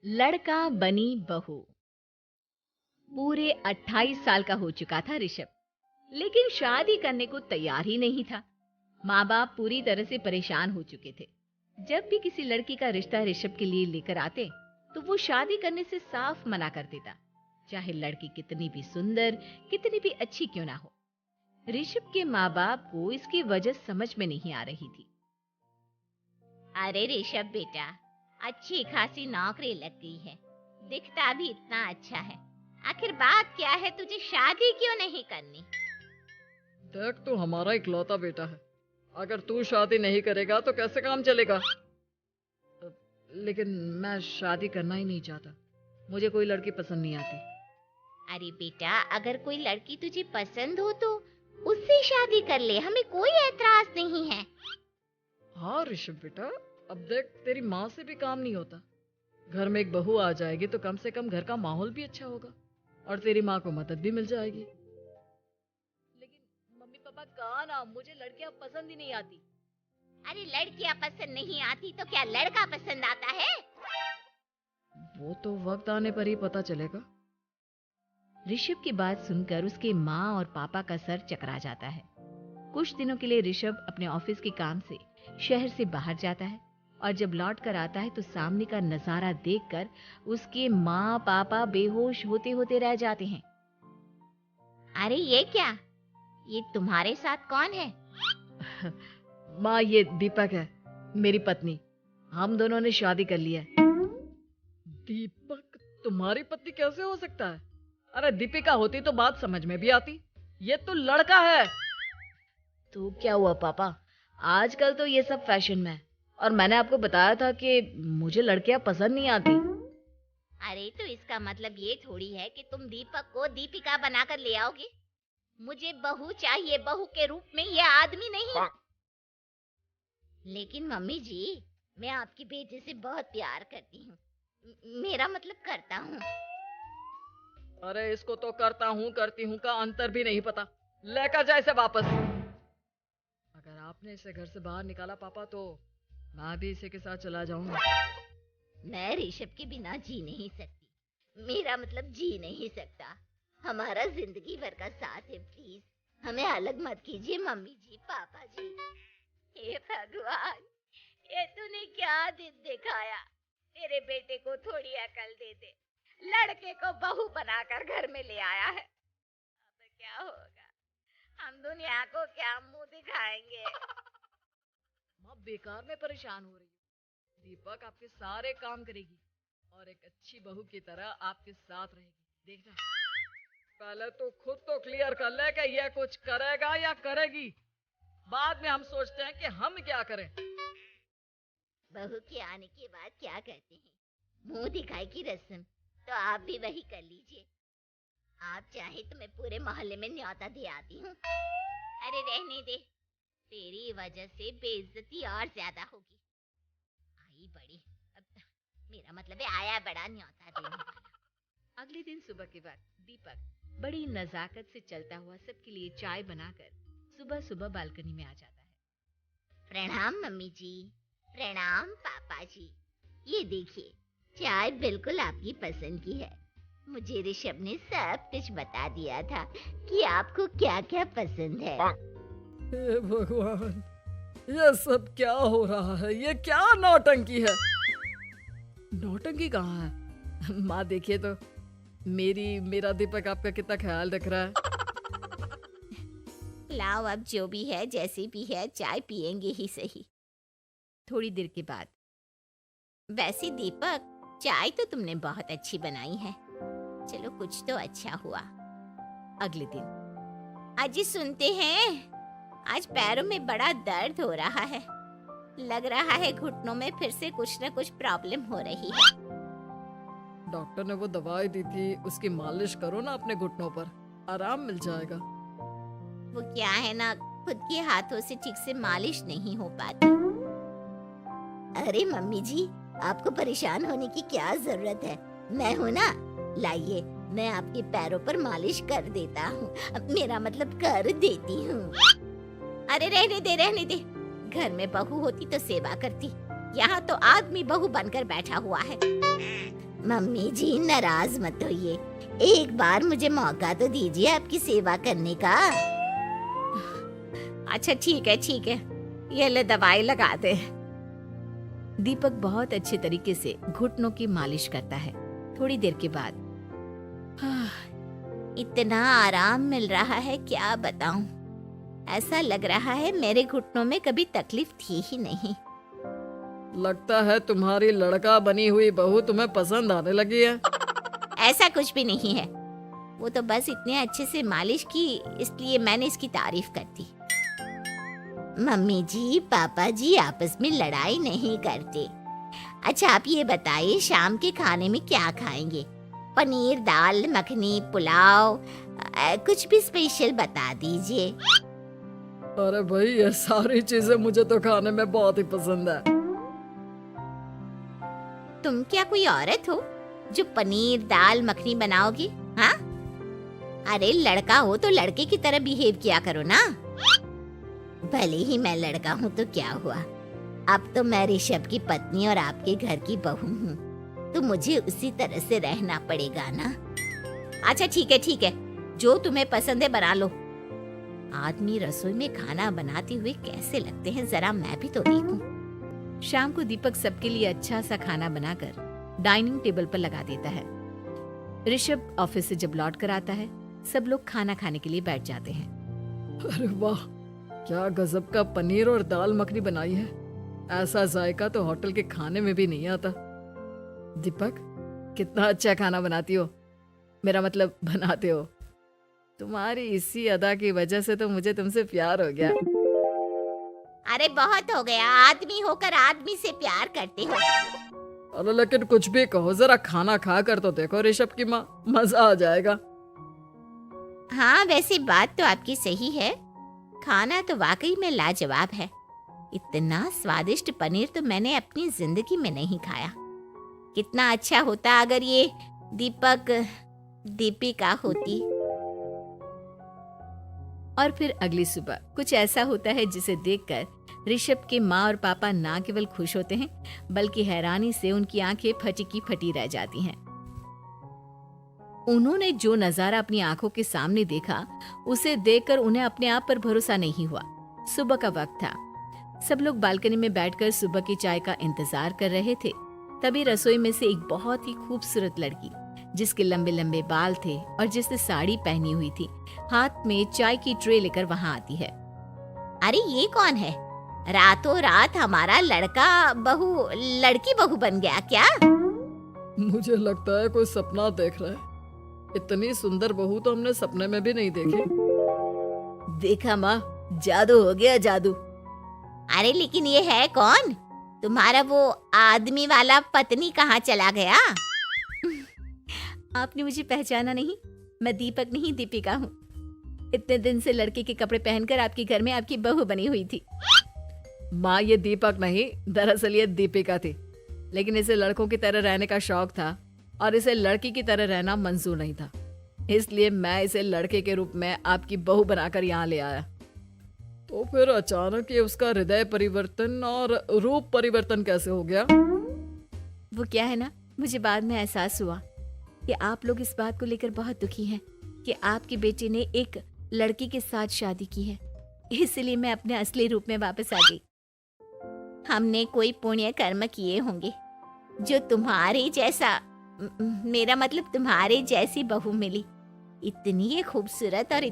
लड़का बनी बहू। पूरे 28 साल का हो चुका था ऋषभ, लेकिन शादी करने को तैयार ही नहीं था। माँ बाप पूरी तरह से परेशान हो चुके थे। जब भी किसी लड़की का रिश्ता ऋषभ के लिए लेकर आते तो वो शादी करने से साफ मना कर देता, चाहे लड़की कितनी भी सुंदर, कितनी भी अच्छी क्यों ना हो। ऋषभ के माँ बाप को इसकी वजह समझ में नहीं आ रही थी। अरे ऋषभ बेटा, अच्छी खासी नौकरी लग गई है, दिखता भी इतना अच्छा है। आखिर बात क्या है, तुझे शादी क्यों नहीं करनी? देख, तू हमारा इकलौता बेटा है। अगर तू शादी नहीं करेगा तो कैसे काम चलेगा? लेकिन मैं शादी करना ही नहीं चाहता। मुझे कोई लड़की पसंद नहीं आती। अरे बेटा, अगर कोई लड़की तुझे पसंद हो तो उससे शादी कर ले, हमें कोई एतराज नहीं है। हाँ ऋषभ बेटा, अब देख, तेरी माँ से भी काम नहीं होता। घर में एक बहू आ जाएगी तो कम से कम घर का माहौल भी अच्छा होगा और तेरी माँ को मदद भी मिल जाएगी। लेकिन मम्मी पापा कहा ना, मुझे लड़कियां पसंद ही नहीं आती। अरे लड़कियां पसंद नहीं आती तो क्या लड़का पसंद आता है? वो तो वक्त आने पर ही पता चलेगा। ऋषभ की बात सुनकर उसके माँ और पापा का सर चकरा जाता है। कुछ दिनों के लिए ऋषभ अपने ऑफिस के काम से शहर से बाहर जाता है और जब लौट कर आता है तो सामने का नजारा देखकर उसके माँ पापा बेहोश होते होते रह जाते हैं। अरे ये क्या, ये तुम्हारे साथ कौन है? माँ, ये दीपक है, मेरी पत्नी। हम दोनों ने शादी कर ली है। दीपक तुम्हारी पत्नी कैसे हो सकता है? अरे दीपिका होती तो बात समझ में भी आती। ये तो लड़का है। तो क्या हुआ पापा, आजकल तो ये सब फैशन में है और मैंने आपको बताया था कि मुझे लड़कियां पसंद नहीं आती। अरे तो इसका मतलब ये थोड़ी है कि तुम दीपक को दीपिका बनाकर ले आओगे। मुझे बहू चाहिए, बहू के रूप में, ये आदमी नहीं। लेकिन मम्मी जी, मैं आपकी बेटे से बहुत प्यार करती हूँ, मेरा मतलब करता हूँ। अरे इसको तो करता हूँ करती हूँ का अंतर भी नहीं पता। लेकर जाए इसे वापस। अगर आपने इसे घर से बाहर निकाला पापा तो मैं भी इसी के साथ चला जाऊंगा। मैं ऋषभ के बिना जी नहीं सकती, मेरा मतलब जी नहीं सकता। हमारा जिंदगी भर का साथ है, प्लीज हमें अलग मत कीजिए मम्मी जी, पापा जी। हे भगवान, ये तूने क्या दिन दिखाया? तेरे बेटे को थोड़ी अकल दे दे, लड़के को बहू बनाकर घर में ले आया है। अब क्या होगा, हम दुनिया को क्या मुंह दिखाएंगे? माँ बेकार में परेशान हो रही है। दीपक आपके सारे काम करेगी और एक अच्छी बहू की तरह आपके साथ रहेगी, देखना। पहले तो खुद तो क्लियर कर ले कि ये कुछ करेगा या करेगी। बाद में हम सोचते हैं कि हम क्या करें। बहू के आने के बाद क्या कहते हैं, मुंह दिखाई की रस्म, तो आप भी वही कर लीजिए। आप चाहे तो मैं पूरे मोहल्ले में न्योता दे आती हूँ। अरे रहने दे, तेरी वजह से बेइज्जती और ज्यादा होगी। आई बड़ी, अब मेरा मतलब है आया बड़ा न्योता देने वाला। अगले दिन सुबह के वक्त दीपक बड़ी नजाकत से चलता हुआ सबके लिए चाय बनाकर सुबह सुबह बालकनी में आ जाता है। प्रणाम मम्मी जी, प्रणाम पापा जी। ये देखिए, चाय बिल्कुल आपकी पसंद की है। मुझे ऋषभ ने सब कुछ बता दिया था कि आपको क्या क्या पसंद है। हे भगवान, ये सब क्या हो रहा है? ये क्या नौटंकी है? नौटंकी कहाँ है? माँ देखिए तो, मेरा दीपक आपका कितना ख्याल रख रहा है। लाओ, अब जो भी है, जैसी भी है, चाय पियेंगे ही सही। थोड़ी देर के बाद, वैसे दीपक, चाय तो तुमने बहुत अच्छी बनाई है। चलो कुछ तो अच्छा हुआ। अगले दिन, अजी सुनते हैं, आज पैरों में बड़ा दर्द हो रहा है। लग रहा है घुटनों में फिर से कुछ न कुछ प्रॉब्लम हो रही है। डॉक्टर ने वो दवाई दी थी, उसकी मालिश करो ना अपने घुटनों पर, आराम मिल जाएगा। वो क्या है ना, खुद के हाथों से ठीक से मालिश नहीं हो पाती। अरे मम्मी जी, आपको परेशान होने की क्या जरूरत है, मैं हूँ ना। लाइए, मैं आपके पैरों पर मालिश कर देता हूँ, मेरा मतलब कर देती हूँ। अरे रहने दे, रहने दे। घर में बहू होती तो सेवा करती, यहाँ तो आदमी बहू बनकर बैठा हुआ है। मम्मी जी नाराज मत होइए, एक बार मुझे मौका तो दीजिए आपकी सेवा करने का। अच्छा ठीक है, ये ले दवाई लगा दे। दीपक बहुत अच्छे तरीके से घुटनों की मालिश करता है। थोड़ी देर के बाद इतना आराम मिल रहा है क्या बताऊं, ऐसा लग रहा है मेरे घुटनों में कभी तकलीफ थी ही नहीं। लगता है तुम्हारी लड़का बनी हुई बहू तुम्हें पसंद आने लगी है। ऐसा कुछ भी नहीं है, वो तो बस इतने अच्छे से मालिश की इसलिए मैंने इसकी तारीफ कर दी। मम्मी जी पापा जी आपस में लड़ाई नहीं करते। अच्छा आप ये बताइए शाम के खाने में क्या खाएंगे? पनीर, दाल मखनी, पुलाव, कुछ भी स्पेशल बता दीजिए। अरे भाई ये सारी चीजें मुझे तो खाने में बहुत ही पसंद है। तुम क्या कोई औरत हो जो पनीर दाल मखनी बनाओगी? हाँ, अरे लड़का हो तो लड़के की तरह बिहेव किया करो ना। भले ही मैं लड़का हूँ तो क्या हुआ, अब तो मैं ऋषभ की पत्नी और आपके घर की बहू हूँ, तो मुझे उसी तरह से रहना पड़ेगा ना। अच्छा ठीक है, जो तुम्हें पसंद है बना लो। आदमी रसोई में खाना बनाते हुए कैसे लगते हैं, जरा मैं भी तो देखूं। शाम को दीपक सबके लिए अच्छा सा खाना बनाकर डाइनिंग टेबल पर लगा देता है। ऋषभ ऑफिस से जब लौट कर आता है, सब लोग खाना खाने के लिए बैठ जाते हैं। अरे वाह, क्या गजब का पनीर और दाल मखनी बनाई है। ऐसा जायका तो होटल के खाने में भी नहीं आता। दीपक, कितना अच्छा खाना बनाती हो, मेरा मतलब बनाते हो। तुम्हारी इसी अदा की वजह से तो मुझे तुमसे प्यार हो गया। अरे बहुत हो गया, आदमी होकर आदमी से प्यार करते हो। अरे लेकिन कुछ भी कहो, जरा खाना खा कर तो देखो ऋषभ की माँ, मजा आ जाएगा। हाँ वैसे बात तो आपकी सही है, खाना तो वाकई में लाजवाब है। इतना स्वादिष्ट पनीर तो मैंने अपनी जिंदगी में नहीं खाया। कितना अच्छा होता अगर ये दीपिका होती। और फिर अगली सुबह कुछ ऐसा होता है जिसे देखकर ऋषभ के माँ और पापा ना केवल खुश होते हैं बल्कि हैरानी से उनकी आंखें फटी की फटी रह जाती हैं। उन्होंने जो नजारा अपनी आंखों के सामने देखा उसे देखकर उन्हें अपने आप पर भरोसा नहीं हुआ। सुबह का वक्त था, सब लोग बालकनी में बैठकर सुबह की चाय का इंतजार कर रहे थे। तभी रसोई में से एक बहुत ही खूबसूरत लड़की, जिसके लंबे लंबे बाल थे और जिसने साड़ी पहनी हुई थी, हाथ में चाय की ट्रे लेकर वहां आती है। अरे ये कौन है? रातों रात हमारा लड़की बहू बन गया क्या? मुझे लगता है कोई सपना देख रहा है। इतनी सुंदर बहू तो हमने सपने में भी नहीं देखी। देखा माँ, जादू हो गया, जादू। अरे लेकिन ये है कौन? तुम्हारा वो आदमी वाला पत्नी कहाँ चला गया? आपने मुझे पहचाना नहीं? मैं दीपक नहीं दीपिका हूँ। इतने दिन से लड़के के कपड़े पहनकर आपके घर में आपकी बहू बनी हुई थी। माँ ये दीपक नहीं, दरअसल ये दीपिका थी, लेकिन इसे लड़कों की तरह रहने का शौक था और इसे लड़की की तरह रहना मंजूर नहीं था, इसलिए मैं इसे लड़के के रूप में आपकी बहू बनाकर यहाँ ले आया। तो फिर अचानक ये उसका हृदय परिवर्तन और रूप परिवर्तन कैसे हो गया? वो क्या है ना, मुझे बाद में एहसास हुआ कि आप लोग इस बात को लेकर बहुत दुखी हैं कि आपके बेटे ने एक लड़की के साथ शादी की है, इसलिए मैं अपने असली रूप में वापस आ गई। हमने कोई पुण्य कर्म किए होंगे जो तुम्हारे जैसा, मेरा मतलब तुम्हारे जैसी बहू मिली। इतनी खूबसूरत और